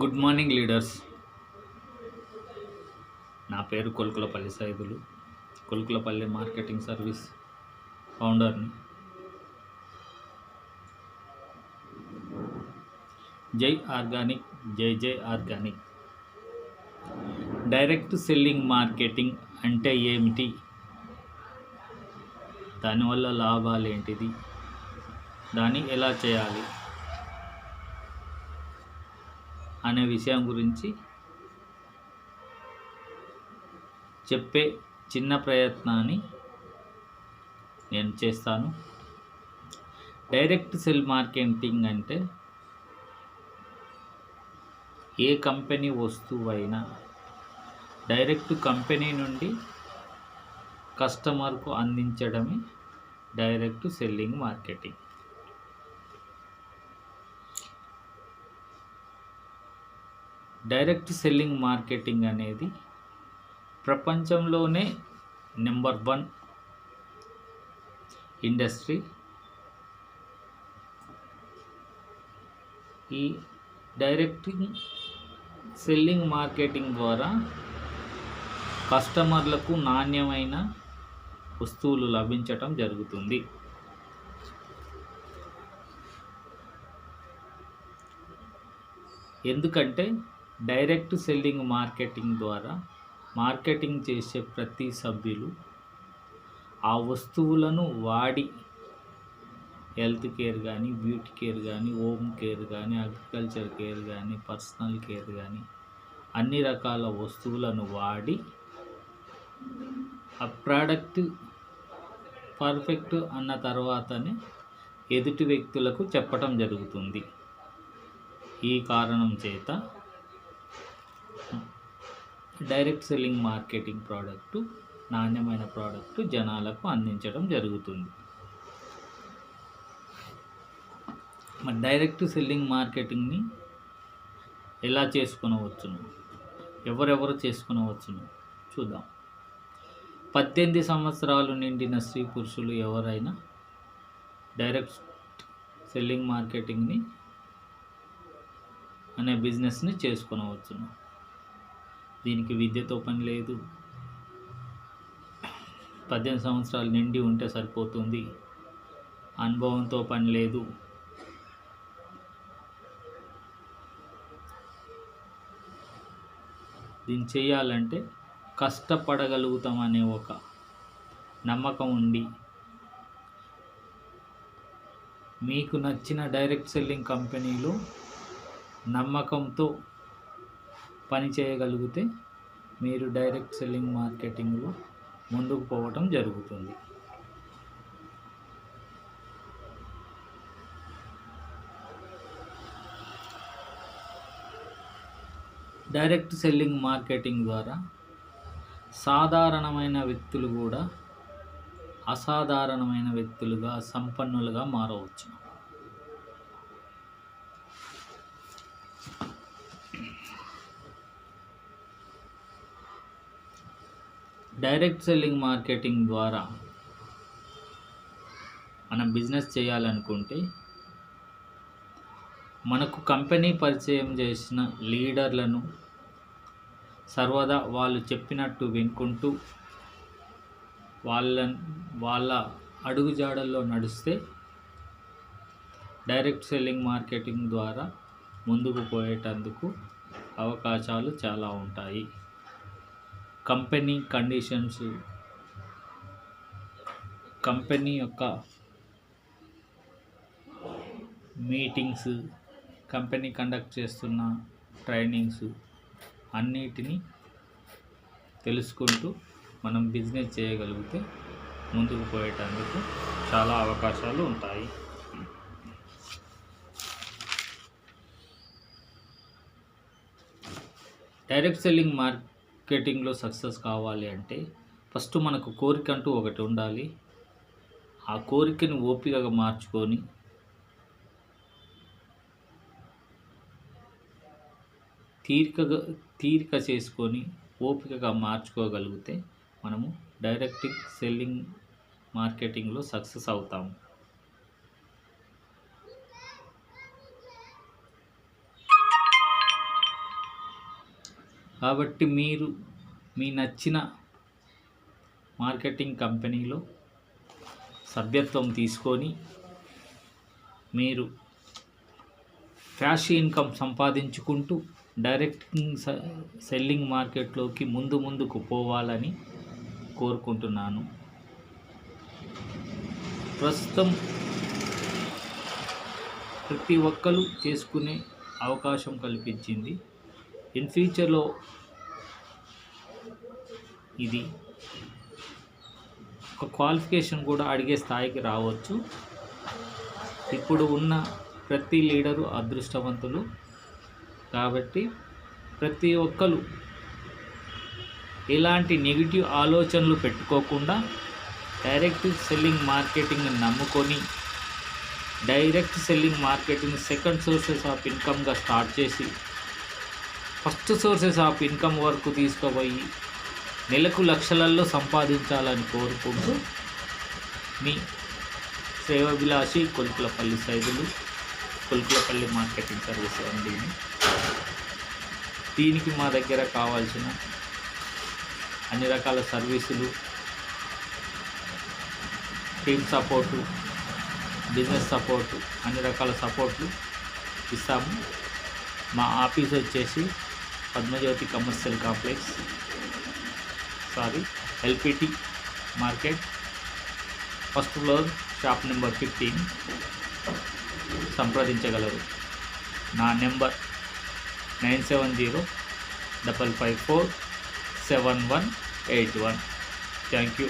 Good morning leaders. నా పేరు Kolukulapalli Saidulu. Kolukulapalli marketing service ఫౌండర్ని. జై ఆర్గానిక్, జై జై ఆర్గానిక్. డైరెక్ట్ సెల్లింగ్ మార్కెటింగ్ అంటే ఏమిటి? దానివల్ల లాభాలు ఏంటిది? దాన్ని ఎలా చేయాలి అనే విషయం గురించి చెప్పే చిన్న ప్రయత్నాన్ని నేను చేస్తాను. డైరెక్ట్ సెల్ మార్కెటింగ్ అంటే ఏ కంపెనీ వస్తువైనా డైరెక్ట్ కంపెనీ నుండి కస్టమర్కు అందించడమే direct selling marketing. Direct selling marketing అనేది ప్రపంచంలోనే నెంబర్ 1 ఇండస్ట్రీ. ఈ డైరెక్ట్ సెల్లింగ్ మార్కెటింగ్ ద్వారా కస్టమర్లకు నాణ్యమైన వస్తువులు లభించటం జరుగుతుంది. ఎందుకంటే డైరెక్ట్ సెల్లింగ్ మార్కెటింగ్ ద్వారా మార్కెటింగ్ చేసే ప్రతి సభ్యులు ఆ వస్తువులను వాడి హెల్త్ కేర్ కానీ, బ్యూటీ కేర్ కానీ, హోమ్ కేర్ కానీ, అగ్రికల్చర్ కేర్ కానీ, పర్సనల్ కేర్ కానీ అన్ని రకాల వస్తువులను వాడి ఆ ప్రోడక్ట్ పర్ఫెక్ట్ అన్న తర్వాతనే ఎదుటి వ్యక్తులకు చెప్పటం జరుగుతుంది. ఈ కారణం చేత డైరెక్ట్ సెల్లింగ్ మార్కెటింగ్ ప్రోడక్టు, నాణ్యమైన ప్రోడక్టు జనాలకు అందించడం జరుగుతుంది. మరి డైరెక్ట్ సెల్లింగ్ మార్కెటింగ్ని ఎలా చేసుకునవచ్చును, ఎవరెవరు చేసుకునవచ్చును చూద్దాం. 18 సంవత్సరాలు నిండిన స్త్రీ పురుషులు ఎవరైనా డైరెక్ట్ సెల్లింగ్ మార్కెటింగ్ని అనే బిజినెస్ని చేసుకునవచ్చును. దీనికి విద్యతో పని లేదు. 18 సంవత్సరాలు నిండి ఉంటే సరిపోతుంది. అనుభవంతో పని లేదు. దీన్ని చేయాలంటే కష్టపడగలుగుతామనే ఒక నమ్మకం ఉండి, మీకు నచ్చిన డైరెక్ట్ సెల్లింగ్ కంపెనీలో నమ్మకంతో పని చేయగలిగితే మీరు డైరెక్ట్ సెల్లింగ్ మార్కెటింగ్లో ముందుకు పోవటం జరుగుతుంది. డైరెక్ట్ సెల్లింగ్ మార్కెటింగ్ ద్వారా సాధారణమైన వ్యక్తులు కూడా అసాధారణమైన వ్యక్తులుగా, సంపన్నులుగా మారవచ్చు. డైరెక్ట్ సెల్లింగ్ మార్కెటింగ్ ద్వారా మనం బిజినెస్ చేయాలనుకుంటే మనకు కంపెనీ పరిచయం చేసిన లీడర్లను సర్వదా వాళ్ళు చెప్పినట్టు వినుకుంటూ వాళ్ళ అడుగుజాడల్లో నడిస్తే డైరెక్ట్ సెల్లింగ్ మార్కెటింగ్ ద్వారా ముందుకు పోయేటందుకు అవకాశాలు చాలా ఉంటాయి. కంపెనీ కండిషన్స్, కంపెనీ యొక్క మీటింగ్స్, కంపెనీ కండక్ట్ చేస్తున్న ట్రైనింగ్స్ అన్నిటినీ తెలుసుకుంటూ మనం బిజినెస్ చేయగలిగితే ముందుకు పోయేటందుకు చాలా అవకాశాలు ఉంటాయి. డైరెక్ట్ సెల్లింగ్ మార్కెటింగ్లో సక్సెస్ కావాలి అంటే ఫస్ట్ మనకు కోరిక అంటూ ఒకటి ఉండాలి. ఆ కోరికని ఓపికగా మార్చుకొని తీరిక చేసుకొని ఓపికగా మార్చుకోగలిగితే మనము డైరెక్ట్ సెల్లింగ్ మార్కెటింగ్లో సక్సెస్ అవుతాము. కాబట్టి మీరు మీ నచ్చిన మార్కెటింగ్ కంపెనీలో సభ్యత్వం తీసుకొని మీరు క్యాష్ ఇన్కమ్ సంపాదించుకుంటూ డైరెక్ట్ సెల్లింగ్ మార్కెట్లోకి ముందుకు పోవాలని కోరుకుంటున్నాను. ప్రస్తుతం ప్రతి ఒక్కరు చేసుకునే అవకాశం కల్పించింది. ఇన్ ఫ్యూచర్లో ఇది ఒక క్వాలిఫికేషన్ కూడా అడిగే స్థాయికి రావచ్చు. ఇప్పుడు ఉన్న ప్రతి లీడరు అదృష్టవంతులు. కాబట్టి ప్రతి ఒక్కరు ఎలాంటి నెగిటివ్ ఆలోచనలు పెట్టుకోకుండా డైరెక్ట్ సెల్లింగ్ మార్కెటింగ్ నమ్ముకొని direct selling marketing second sources of ఇన్కమ్గా స్టార్ట్ చేసి ఫస్ట్ సోర్సెస్ ఆఫ్ ఇన్కమ్ వరకు తీసుకుపోయి నెలకు లక్షలలో సంపాదించాలని కోరుకుంటూ మీ శ్రేయోభిలాషి కొలుకులపల్లి సైదులు, కొలుకులపల్లి మార్కెటింగ్ సర్వీస్ అండి. దీనికి మా దగ్గర కావాల్సిన అన్ని రకాల సర్వీసులు, టీమ్ సపోర్టు, బిజినెస్ సపోర్టు, అన్ని రకాల సపోర్ట్లు ఇస్తాము. మా ఆఫీస్ వచ్చేసి Padmajyothi commercial complex, LPT market, first floor, shop number 15. సంప్రదించగలరు. నా నెంబర్ 9705547181. Thank you.